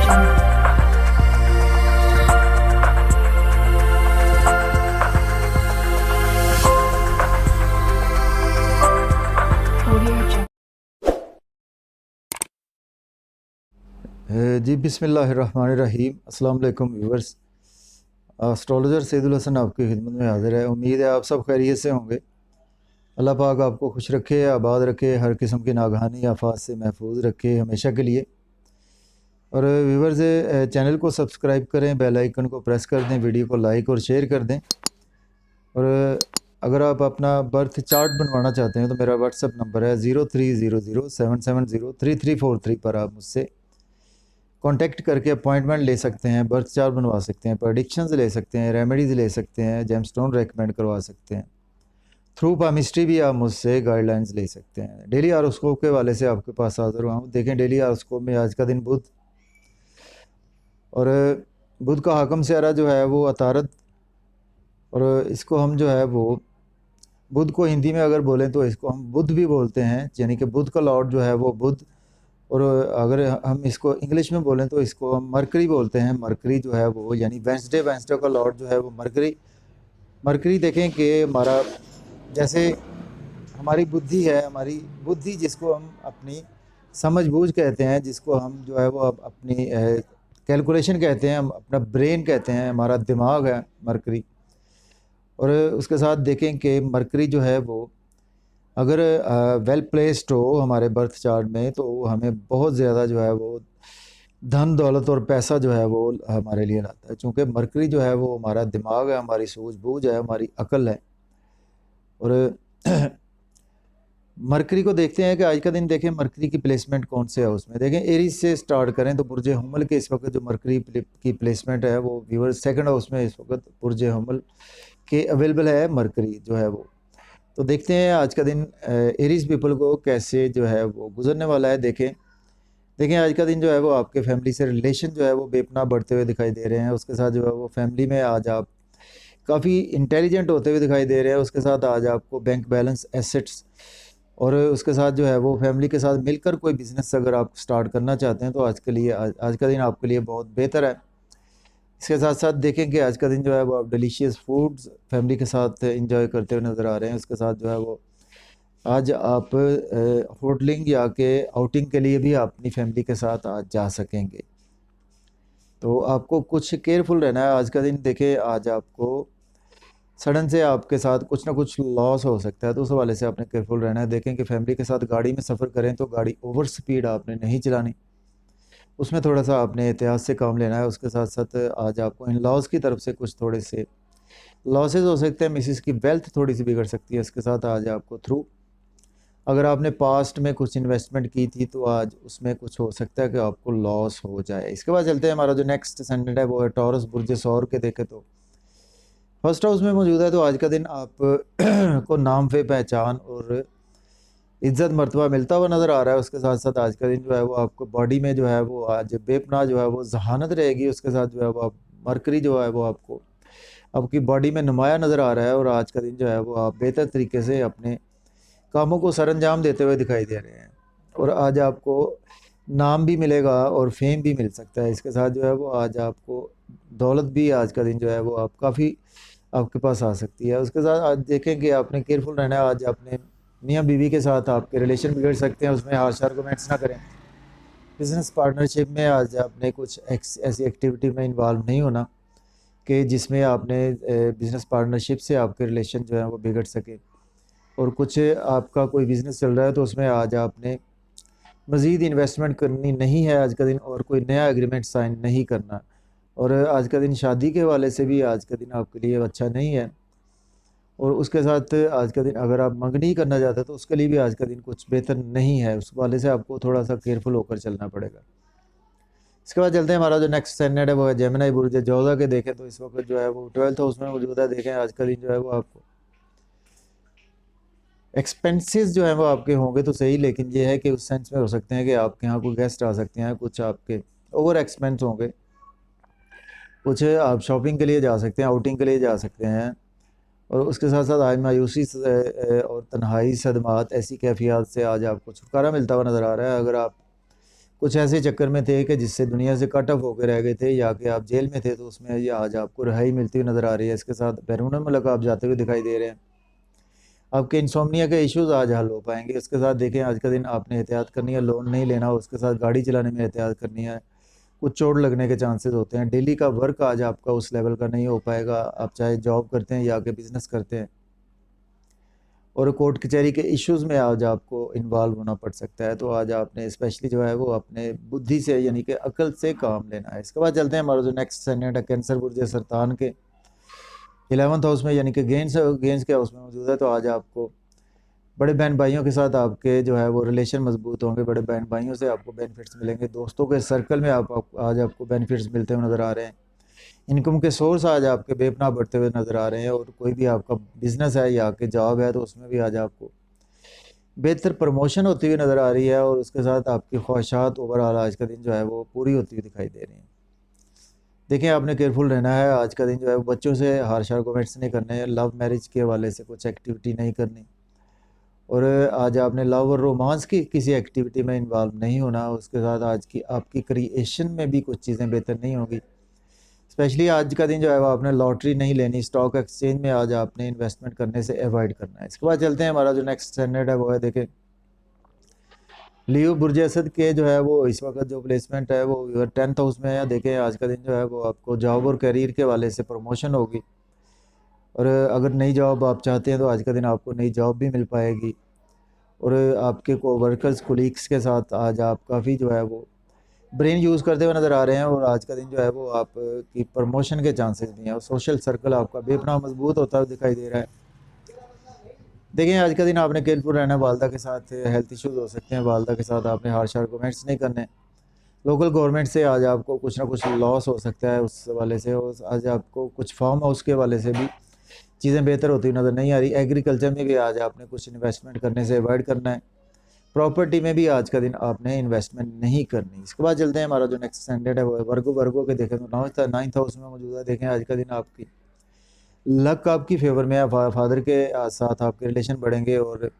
जी बिस्मिल्लाहिर्रहमानिर्रहीम। अस्सलाम वालेकुम व्यूअर्स। एस्ट्रोलॉजर सैदुल हसन आपकी खिदमत में हाज़िर है। उम्मीद है आप सब खैरियत से होंगे। अल्लाह पाक आपको खुश रखे, आबाद रखे, हर किस्म की नागहानी आफात से महफूज रखे हमेशा के लिए। और व्यूअर्स, चैनल को सब्सक्राइब करें, बेल आइकन को प्रेस कर दें, वीडियो को लाइक और शेयर कर दें। और अगर आप अपना बर्थ चार्ट बनवाना चाहते हैं तो मेरा व्हाट्सअप नंबर है 030077033343 पर आप मुझसे कांटेक्ट करके अपॉइंटमेंट ले सकते हैं, बर्थ चार्ट बनवा सकते हैं, प्रेडिक्शंस ले सकते हैं, रेमेडीज़ ले सकते हैं, जेमस्टोन रेकमेंड करवा सकते हैं। थ्रू पामिस्ट्री भी आप मुझसे गाइडलाइंस ले सकते हैं। डेली हॉरोस्कोप के वाले से आपके पास हाजिर हुआ हूँ। देखें, डेली हॉरोस्कोप में आज का दिन बुध, और बुध का हाकम स्यारा जो है वो अतारद, और इसको हम जो है वो बुध को हिंदी में अगर बोलें तो इसको हम बुध भी बोलते हैं, यानी कि बुध का लॉर्ड जो है वो बुध। और अगर हम इसको इंग्लिश में बोलें तो इसको हम मरकरी बोलते हैं। मरकरी जो है वो यानी वेंसडे का लॉर्ड जो है वो मरकरी। मरकरी देखें कि हमारा जैसे हमारी बुद्धि है, हमारी बुद्धि जिसको हम अपनी समझ बूझ कहते हैं, जिसको हम जो है वो अपनी कैलकुलेशन कहते हैं, हम अपना ब्रेन कहते हैं, हमारा दिमाग है मरकरी। और उसके साथ देखें कि मरकरी जो है वो अगर वेल प्लेस्ड हो हमारे बर्थ चार्ट में तो हमें बहुत ज़्यादा जो है वो धन दौलत और पैसा जो है वो हमारे लिए लाता है। चूँकि मरकरी जो है वो हमारा दिमाग है, हमारी सूझबूझ है, हमारी अकल है। और मरकरी को देखते हैं कि आज का दिन देखें मरकरी की प्लेसमेंट कौन से है उसमें। देखें, एरीज से स्टार्ट करें तो बुर्ज हुमल के इस वक्त जो मरकरी की प्लेसमेंट है वो व्यूअर सेकंड हाउस में इस वक्त बुर्ज हुमल के अवेलेबल है मरकरी जो है वो। तो देखते हैं आज का दिन एरीज पीपल को कैसे जो है वो गुजरने वाला है। देखें आज का दिन जो है वो आपके फैमिली से रिलेशन जो है वो बेपनाह बढ़ते हुए दिखाई दे रहे हैं। उसके साथ जो है वो फैमिली में आज आप काफ़ी इंटेलिजेंट होते हुए दिखाई दे रहे हैं। उसके साथ आज आपको बैंक बैलेंस, एसेट्स, और उसके साथ जो है वो फैमिली के साथ मिलकर कोई बिज़नेस अगर आप स्टार्ट करना चाहते हैं तो आज का दिन आपके लिए बहुत बेहतर है। इसके साथ साथ देखें कि आज का दिन जो है वो आप डिलीशियस फूड्स फैमिली के साथ इंजॉय करते हुए नज़र आ रहे हैं। उसके साथ जो है वो आज आप होटलिंग या के आउटिंग के लिए भी आप अपनी फैमिली के साथ आज जा सकेंगे। तो आपको कुछ केयरफुल रहना है आज का दिन। देखें, आज आपको सडन से आपके साथ कुछ ना कुछ लॉस हो सकता है, तो उस हवाले से आपने केयरफुल रहना है। देखें कि फैमिली के साथ गाड़ी में सफ़र करें तो गाड़ी ओवर स्पीड आपने नहीं चलानी, उसमें थोड़ा सा आपने एहतियात से काम लेना है। उसके साथ साथ आज आपको इन लॉज की तरफ से कुछ थोड़े से लॉसेस हो सकते हैं, मिसिस की वेल्थ थोड़ी सी बिगड़ सकती है। इसके साथ आज आपको थ्रू अगर आपने पास्ट में कुछ इन्वेस्टमेंट की थी तो आज उसमें कुछ हो सकता है कि आपको लॉस हो जाए। इसके बाद चलते हैं, हमारा जो नेक्स्ट सेंटेंट है वो है टॉरस बुर्ज सौर के। देखें तो फर्स्ट हाउस में मौजूद है, तो आज का दिन आप को नाम पे पहचान और इज्जत मर्तबा मिलता हुआ नज़र आ रहा है। उसके साथ साथ आज का दिन जो है वो आपको बॉडी में जो है वो आज बेपनाह जो है वो जहानत रहेगी। उसके साथ जो है वो आप मरकरी जो है वो आपको आपकी बॉडी में नुमाया नज़र आ रहा है। और आज का दिन जो है वो आप बेहतर तरीके से अपने कामों को सरअंजाम देते हुए दिखाई दे रहे हैं। और आज आपको नाम भी मिलेगा और फेम भी मिल सकता है। इसके साथ जो है वो आज आपको दौलत भी आज का दिन जो है वो आप काफ़ी आपके पास आ सकती है। उसके साथ आज देखें कि आपने केयरफुल रहना है। आज अपने मियाँ बीवी के साथ आपके रिलेशन बिगड़ सकते हैं, उसमें हार्श आर्गूमेंट्स ना करें। बिज़नेस पार्टनरशिप में आज आपने कुछ ऐसी एक्टिविटी में इन्वॉल्व नहीं होना कि जिसमें आपने बिज़नेस पार्टनरशिप से आपके रिलेशन जो है वो बिगड़ सके। और कुछ आपका कोई बिज़नेस चल रहा है तो उसमें आज आपने मज़ीद इन्वेस्टमेंट करनी नहीं है आज का दिन, और कोई नया एग्रीमेंट साइन नहीं करना। और आज का दिन शादी के हवाले से भी आज का दिन आपके लिए अच्छा नहीं है। और उसके साथ आज का दिन अगर आप मंगनी करना चाहते हैं तो उसके लिए भी आज का दिन कुछ बेहतर नहीं है। उस वाले से आपको थोड़ा सा केयरफुल होकर चलना पड़ेगा। इसके बाद चलते हैं, हमारा जो नेक्स्ट सेनेट है वो है जेमिनी बुर्ज जोधा के। देखें तो इस वक्त जो है वो 12th हाउस में मौजूद है। देखें आज का दिन जो है वो आपको एक्सपेंसेस जो है वो आपके होंगे तो सही, लेकिन ये है कि उस सेंस में हो सकते हैं कि आपके यहाँ कोई गेस्ट आ सकते हैं, कुछ आपके ओवर एक्सपेंस होंगे, कुछ आप शॉपिंग के लिए जा सकते हैं, आउटिंग के लिए जा सकते हैं। और उसके साथ साथ आज मायूसी और तन्हाई, सदमात, ऐसी कैफियत से आज आपको छुटकारा मिलता हुआ नज़र आ रहा है। अगर आप कुछ ऐसे चक्कर में थे कि जिससे दुनिया से कट ऑफ होकर रह गए थे, या कि आप जेल में थे, तो उसमें ये आज आपको रिहाई मिलती हुई नज़र आ रही है। इसके साथ बैरून मुल्क आप जाते हुए दिखाई दे रहे हैं। आपके इंसोम्निया के इश्यूज़ आज हल हो पाएंगे। इसके साथ देखें आज का दिन आपने एहतियात करनी है, लोन नहीं लेना, उसके साथ गाड़ी चलाने में एहतियात करनी है, कुछ चोट लगने के चांसेस होते हैं। डेली का वर्क आज आपका उस लेवल का नहीं हो पाएगा, आप चाहे जॉब करते हैं या कि बिज़नेस करते हैं। और कोर्ट कचहरी के इश्यूज़ में आज आपको इन्वॉल्व होना पड़ सकता है, तो आज आपने स्पेशली जो है वो अपने बुद्धि से यानी कि अकल से काम लेना है। इसके बाद चलते हैं हमारा जो नेक्स्ट प्लैनेट है कैंसर बुर्ज सरतान के 11th हाउस में यानी कि गेंस के हाउस में मौजूद है। तो आज आपको बड़े बहन भाइयों के साथ आपके जो है वो रिलेशन मजबूत होंगे, बड़े बहन भाइयों से आपको बेनिफिट्स मिलेंगे, दोस्तों के सर्कल में आज आपको बेनिफिट्स मिलते हुए नज़र आ रहे हैं। इनकम के सोर्स आज आपके बेपनाह बढ़ते हुए नज़र आ रहे हैं, और कोई भी आपका बिजनेस है या कि जॉब है तो उसमें भी आज आपको बेहतर प्रमोशन होती हुई नज़र आ रही है, और उसके साथ आपकी ख्वाहिशात ओवरऑल आज का दिन जो है वो पूरी होती हुई दिखाई दे रही हैं। देखिए आपने केयरफुल रहना है, आज का दिन जो है वो बच्चों से हार शार कमेंट्स नहीं करने, लव मैरिज के हवाले से कुछ एक्टिविटी नहीं करनी, और आज आपने लव और रोमांस की किसी एक्टिविटी में इन्वॉल्व नहीं होना। उसके साथ आज की आपकी क्रिएशन में भी कुछ चीज़ें बेहतर नहीं होंगी। स्पेशली आज का दिन जो है वो आपने लॉटरी नहीं लेनी, स्टॉक एक्सचेंज में आज आपने इन्वेस्टमेंट करने से अवॉइड करना है। इसके बाद चलते हैं, हमारा जो नेक्स्ट स्टैंडर्ड है वो है, देखें लियो बुर्ज असद के जो है वो इस वक्त जो प्लेसमेंट है वो 10th हाउस में है। देखें आज का दिन जो है वो आपको जॉब और करियर के वाले से प्रमोशन होगी, और अगर नई जॉब आप चाहते हैं तो आज का दिन आपको नई जॉब भी मिल पाएगी, और आपके को वर्कर्स कोलीग्स के साथ आज आप काफ़ी जो है वो ब्रेन यूज़ करते हुए नज़र आ रहे हैं, और आज का दिन जो है वो आप की प्रमोशन के चांसेस भी हैं, और सोशल सर्कल आपका बेपनाह मजबूत होता हुआ दिखाई दे रहा है। देखिए आज का दिन आपने केयरफुल रहना है, वालदा के साथ हेल्थ इश्यूज़ हो सकते हैं, वालदा के साथ आपने हार्श आर्गूमेंट्स नहीं करने। लोकल गवर्नमेंट से आज आपको कुछ ना कुछ लॉस हो सकता है, उस वाले से, और आज आपको कुछ फार्म हाउस के वाले से भी चीज़ें बेहतर होती नज़र नहीं आ रही। एग्रीकल्चर में भी आज आपने कुछ इन्वेस्टमेंट करने से अवॉइड करना है। प्रॉपर्टी में भी आज का दिन आपने इन्वेस्टमेंट नहीं करनी। इसके बाद चलते हैं, हमारा जो नेक्स्ट स्टैंडर्ड है वो वर्गो के देखें तो 9th हाउस में मौजूद है। देखें आज का दिन आपकी लक आपकी फेवर में है, फादर के साथ आपके रिलेशन बढ़ेंगे, और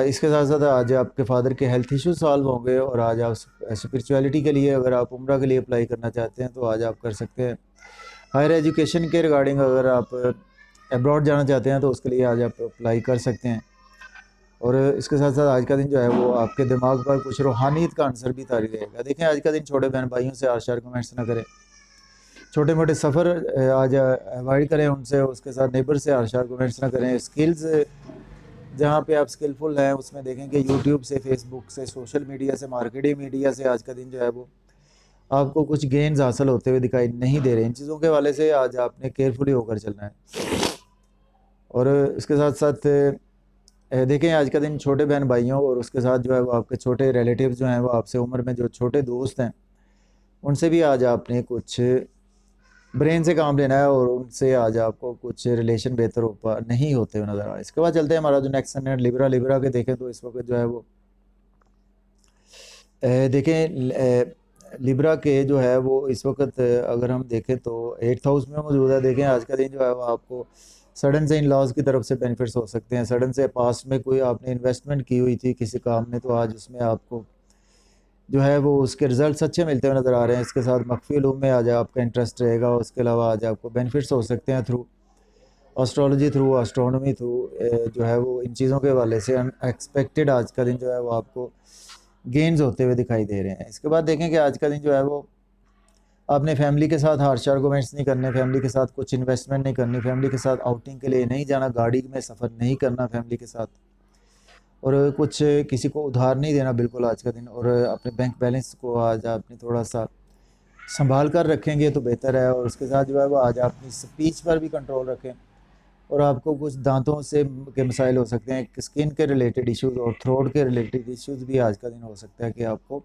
इसके साथ साथ आज आपके फादर के हेल्थ इश्यूज सॉल्व होंगे, और आज आप स्पिरिचुअलिटी के लिए अगर आप उम्रा के लिए अप्लाई करना चाहते हैं तो आज आप कर सकते हैं। हायर एजुकेशन के रिगार्डिंग अगर आप अब्रॉड जाना चाहते हैं तो उसके लिए आज आप अप्लाई कर सकते हैं, और इसके साथ साथ आज का दिन जो है वो आपके दिमाग पर कुछ रूहानियत का आंसर भी तारी रहेगा। देखें आज का दिन छोटे बहन भाइयों से आशार कमेंट्स ना करें, छोटे मोटे सफ़र आज अवॉइड करें उनसे, उसके साथ नेबर से आशार कमेंट्स ना करें। स्किल्स जहाँ पे आप स्किलफुल हैं उसमें देखें कि यूट्यूब से, फेसबुक से, सोशल मीडिया से, मार्केटिंग मीडिया से आज का दिन जो है वो आपको कुछ गेंस हासिल होते हुए दिखाई नहीं दे रहे। इन चीज़ों के वाले से आज आपने केयरफुली होकर चलना है, और इसके साथ साथ देखें आज का दिन छोटे बहन भाइयों और उसके साथ जो है वो आपके छोटे रिलेटिव्स जो हैं वो आपसे उम्र में जो छोटे दोस्त हैं उनसे भी आज आपने कुछ ब्रेन से काम लेना है, और उनसे आज आपको कुछ रिलेशन बेहतर हो नहीं होते हुए नज़र आ रहा है। इसके बाद चलते हैं, हमारा जो नेक्स्ट है लिब्रा के देखें तो इस वक्त जो है वो देखें लिब्रा के जो है वो इस वक्त अगर हम देखें तो 8th हाउस में मौजूद है। देखें आज का दिन जो है वो आपको सडन से इन लॉज की तरफ से बेनिफिट्स हो सकते हैं। सडन से पास्ट में कोई आपने इन्वेस्टमेंट की हुई थी किसी काम में, तो आज उसमें आपको जो है वो उसके रिजल्ट्स अच्छे मिलते हुए नज़र आ रहे हैं। इसके साथ मख्फी उलूम में आज आपका इंटरेस्ट रहेगा, उसके अलावा आज आपको बेनिफिट्स हो सकते हैं through astrology, through astronomy, through जो है वो इन चीज़ों के वाले से अनएक्सपेक्टेड आज का दिन जो है वो आपको गेन्स होते हुए दिखाई दे रहे हैं। इसके बाद देखें कि आज का दिन जो है वो आपने फैमिली के साथ हार्श आर्गूमेंट्स नहीं करने, फैमिली के साथ कुछ इन्वेस्टमेंट नहीं करनी, फैमिली के साथ आउटिंग के लिए नहीं जाना, गाड़ी में सफ़र नहीं करना फैमिली के साथ, और कुछ किसी को उधार नहीं देना बिल्कुल आज का दिन, और अपने बैंक बैलेंस को आज आपने थोड़ा सा संभाल कर रखेंगे तो बेहतर है। और उसके साथ जो है वो आज अपनी स्पीच पर भी कंट्रोल रखें, और आपको कुछ दांतों से के मसाइल हो सकते हैं, स्किन के रिलेटेड इश्यूज़ और थ्रोट के रिलेटेड इश्यूज़ भी आज का दिन हो सकता है कि आपको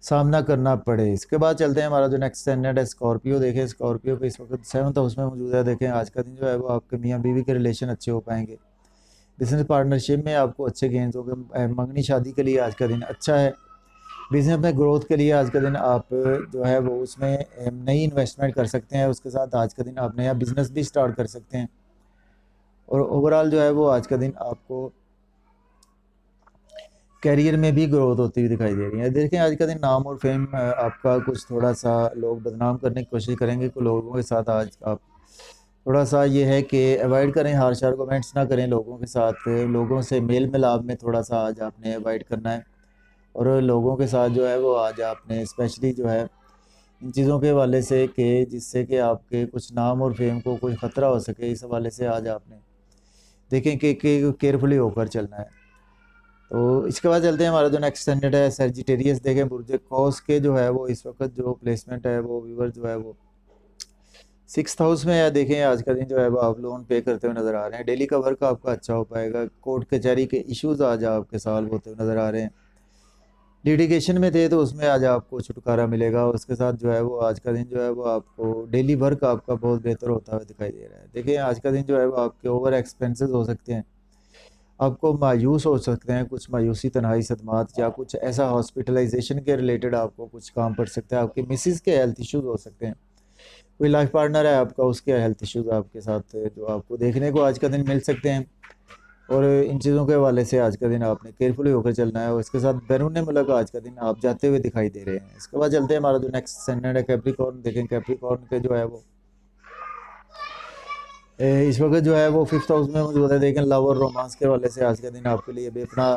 सामना करना पड़े। इसके बाद चलते हैं, हमारा जो नेक्स्ट स्टैंडर्ड है स्कॉर्पियो। देखें स्कॉर्पियो पे इस वक्त 7th हाउस में मौजूद है। देखें आज का दिन जो है वो आपके मियाँ बीवी के रिलेशन अच्छे हो पाएंगे, बिज़नेस पार्टनरशिप में आपको अच्छे गेंस होंगे, मंगनी शादी के लिए आज का दिन अच्छा है, बिज़नेस में ग्रोथ के लिए आज का दिन आप जो है वो उसमें नई इन्वेस्टमेंट कर सकते हैं। उसके साथ आज का दिन आप नया बिज़नेस भी स्टार्ट कर सकते हैं, और ओवरऑल जो है वो आज का दिन आपको कैरियर में भी ग्रोथ होती हुई दिखाई दे रही है। देखें आज का दिन नाम और फेम आपका कुछ थोड़ा सा लोग बदनाम करने की कोशिश करेंगे, को लोगों के साथ आज आप थोड़ा सा ये है कि अवॉइड करें, हार्श आर्गूमेंट्स ना करें लोगों के साथ, लोगों से मेल मिलाप में थोड़ा सा आज आपने अवॉइड करना है। और लोगों के साथ जो है वो आज आपने स्पेशली जो है इन चीज़ों के हवाले से कि जिससे कि आपके कुछ नाम और फेम को कोई ख़तरा हो सके, इस हवाले से आज आपने देखें कि केयरफुली होकर चलना है। तो इसके बाद चलते हैं, हमारा जो नेक्स्ट स्टैंडर्ड है सर्जिटेरियस। देखें बुर्ज कौस के जो है वो इस वक्त जो प्लेसमेंट है वो व्यूवर जो है वो 6th हाउस में है। देखें आज का दिन जो है वो आप लोन पे करते हुए नज़र आ रहे हैं। डेली का वर्क आपका अच्छा हो पाएगा। कोर्ट कचहरी के इश्यूज आज आपके सॉल्व होते हुए नज़र आ रहे हैं। लिटिगेशन में थे तो उसमें आज आपको छुटकारा मिलेगा। उसके साथ जो है वो आज का दिन जो है वो आपको डेली वर्क आपका बहुत बेहतर होता हुआ दिखाई दे रहा है। देखिए आज का दिन जो है वो आपके ओवर एक्सपेंसेस हो सकते हैं, आपको मायूस हो सकते हैं, कुछ मायूसी, तन्हाई, सदमात या कुछ ऐसा हॉस्पिटलाइजेशन के रिलेटेड आपको कुछ काम पड़ सकता है। आपके मिसिस के हेल्थ इश्यूज हो सकते हैं, कोई लाइफ पार्टनर है आपका, उसके हेल्थ इश्यूज आपके साथ जो आपको देखने को आज का दिन मिल सकते हैं। और इन चीज़ों के हवाले से आज का दिन आपने केयरफुली होकर चलना है। और इसके साथ बैरून मुल्क आज का दिन आप जाते हुए दिखाई दे रहे हैं। इसके बाद चलते हैं, हमारा जो नेक्स्ट स्टैंडर्ड है कैप्रिकॉर्न। देखें कैप्रिकॉर्न के जो है वो इस वक्त जो है वो 5th हाउस में मौजूद है। देखें लव और रोमांस के हवाले से आज का दिन आपके लिए बेपना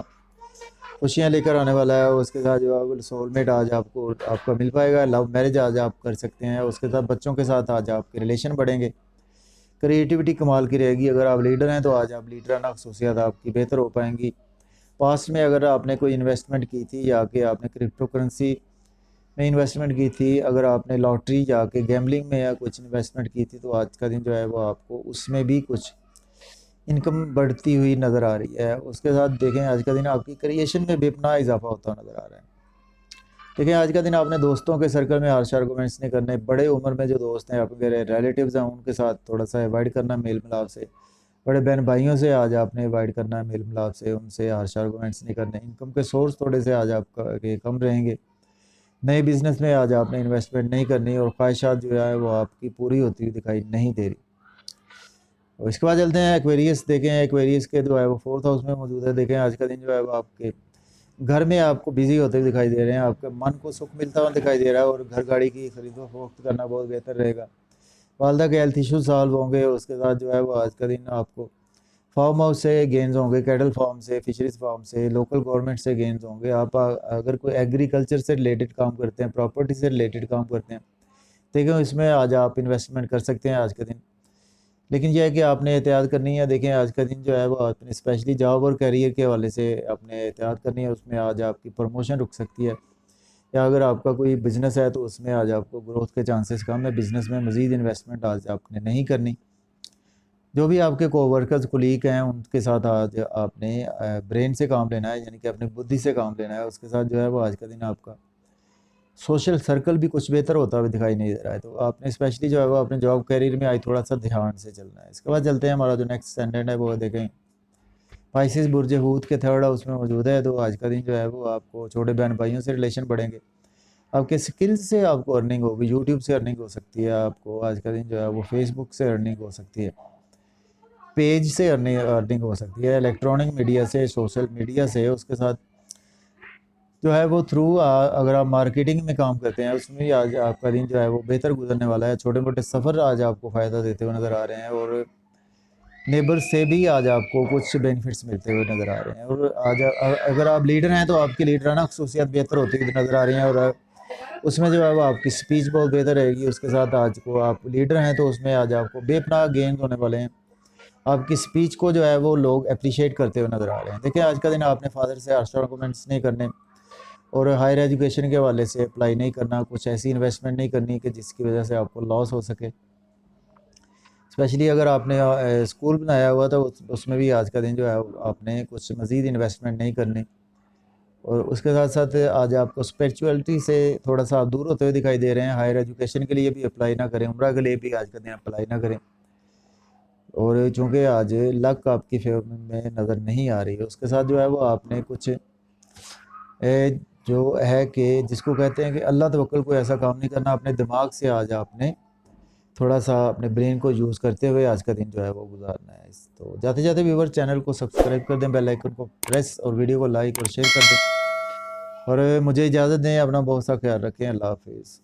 खुशियाँ लेकर आने वाला है। उसके साथ जो है सोलमेट आज आपको आपका मिल पाएगा। लव मैरिज आज आप कर सकते हैं। उसके साथ बच्चों के साथ आज आपके रिलेशन बढ़ेंगे। क्रिएटिविटी कमाल की रहेगी। अगर आप लीडर हैं तो आज आप लीडराना खसूसियात आपकी बेहतर हो पाएंगी। पास्ट में अगर आपने कोई इन्वेस्टमेंट की थी या कि आपने क्रिप्टो करेंसी में इन्वेस्टमेंट की थी, अगर आपने लॉटरी या के गैम्बलिंग में या कुछ इन्वेस्टमेंट की थी, तो आज का दिन जो है वो आपको उसमें भी कुछ इनकम बढ़ती हुई नज़र आ रही है। उसके साथ देखें आज का दिन आपकी क्रिएशन में बेपनाह इजाफा होता नज़र आ रहा है। देखिए आज का दिन आपने दोस्तों के सर्कल में हार्श आर्गूमेंट्स नहीं करने। बड़े उम्र में जो दोस्त हैं, आपके रिलेटिव्स हैं, उनके साथ थोड़ा सा अवॉइड करना मेल मिलाप से। बड़े बहन भाइयों से आज आपने अवॉइड करना है मेल मिलाप से, उनसे हार्श आर्गूमेंट्स नहीं करने। इनकम के सोर्स थोड़े से आज आपके कम रहेंगे। नए बिज़नेस में आज आपने इन्वेस्टमेंट नहीं करनी और ख्वाहिशात जो है वो आपकी पूरी होती हुई दिखाई नहीं दे रही। और इसके बाद चलते हैं एक्वेरियस। देखें एक्वेरियस के जो है वो 4th हाउस में मौजूद है। देखें आज का दिन जो है वो आपके घर में आपको बिजी होते हुए दिखाई दे रहे हैं। आपके मन को सुख मिलता हुआ दिखाई दे रहा है और घर गाड़ी की खरीदो फरोख्त करना बहुत बेहतर रहेगा। वालदा के हेल्थ इशू सॉल्व होंगे। उसके साथ जो है वो आज का दिन आपको फार्म हाउस से गेंस होंगे, कैटल फार्म से, फिशरीज फार्म से, लोकल गवर्नमेंट से गेंस होंगे। आप अगर कोई एग्रीकल्चर से रिलेटेड काम करते हैं, प्रॉपर्टी से रिलेटेड काम करते हैं, देखो इसमें आज आप इन्वेस्टमेंट कर सकते हैं आज का दिन। लेकिन यह है कि आपने एहतियात करनी है। देखें आज का दिन जो है वो आपने स्पेशली जॉब और करियर के हवाले से आपने एहतियात करनी है। उसमें आज आपकी प्रमोशन रुक सकती है, या अगर आपका कोई बिज़नेस है तो उसमें आज आपको ग्रोथ के चांसेस कम है। बिज़नेस में मज़ीद इन्वेस्टमेंट आज आपने नहीं करनी। जो भी आपके कोवर्कर्स कुलीग हैं उनके साथ आज आपने ब्रेन से काम लेना है, यानी कि अपनी बुद्धि से काम लेना है। उसके साथ जो है वो आज का दिन आपका सोशल सर्कल भी कुछ बेहतर होता हुआ दिखाई नहीं दे रहा है। तो आपने स्पेशली जो है वो अपने जॉब करियर में आज थोड़ा सा ध्यान से चलना है। इसके बाद चलते हैं, हमारा जो नेक्स्ट स्टैंडर्ड है वो देखें पाइसेस बुर्ज हूत के 3rd हाउस में मौजूद है। तो आज का दिन जो है वो आपको छोटे बहन भाइयों से रिलेशन बढ़ेंगे। आपके स्किल्स से आपको अर्निंग होगी। यूट्यूब से अर्निंग हो सकती है आपको आज का दिन जो है वो, फेसबुक से अर्निंग हो सकती है, पेज से अर्निंग हो सकती है, इलेक्ट्रॉनिक मीडिया से, सोशल मीडिया से। उसके साथ जो है वो थ्रू अगर आप मार्केटिंग में काम करते हैं उसमें भी आज आपका दिन जो है वो बेहतर गुजरने वाला है। छोटे मोटे सफ़र आज आपको फ़ायदा देते हुए नज़र आ रहे हैं और नेबर्स से भी आज आपको कुछ बेनिफिट्स मिलते हुए नज़र आ रहे हैं। और आज अगर आप लीडर हैं तो आपकी लीडराना खसूसियात बेहतर होती हुई नज़र आ रही हैं और उसमें जो है वो आपकी स्पीच बहुत बेहतर रहेगी। उसके साथ आज को आप लीडर हैं तो उसमें आज आपको बेपनाह गेन होने वाले हैं। आपकी स्पीच को जो है वो लोग अप्रिशिएट करते हुए नज़र आ रहे हैं। देखिए आज का दिन आपने फादर से हार्श आर्गूमेंट्स नहीं करने और हायर एजुकेशन के हवाले से अप्लाई नहीं करना। कुछ ऐसी इन्वेस्टमेंट नहीं करनी कि जिसकी वजह से आपको लॉस हो सके। स्पेशली अगर आपने स्कूल बनाया हुआ था उसमें भी आज का दिन जो है आपने कुछ मज़ीद इन्वेस्टमेंट नहीं करनी। और उसके साथ साथ आज आपको स्पिरिचुअलिटी से थोड़ा सा आप दूर होते हुए दिखाई दे रहे हैं। हायर एजुकेशन के लिए भी अप्लाई ना करें, उम्रा के लिए भी आज का दिन अप्लाई ना करें। और चूँकि आज लक आपकी फेवर में नज़र नहीं आ रही है। उसके साथ जो है वो आपने कुछ जो है कि जिसको कहते हैं कि अल्लाह तवक्कुल, कोई ऐसा काम नहीं करना। अपने दिमाग से आज आपने थोड़ा सा अपने ब्रेन को यूज़ करते हुए आज का दिन जो है वो गुजारना है। तो जाते जाते व्यूवर चैनल को सब्सक्राइब कर दें, बेल आइकन को प्रेस और वीडियो को लाइक और शेयर कर दें और मुझे इजाज़त दें। अपना बहुत सा ख्याल रखें। अल्लाह हाफिज़।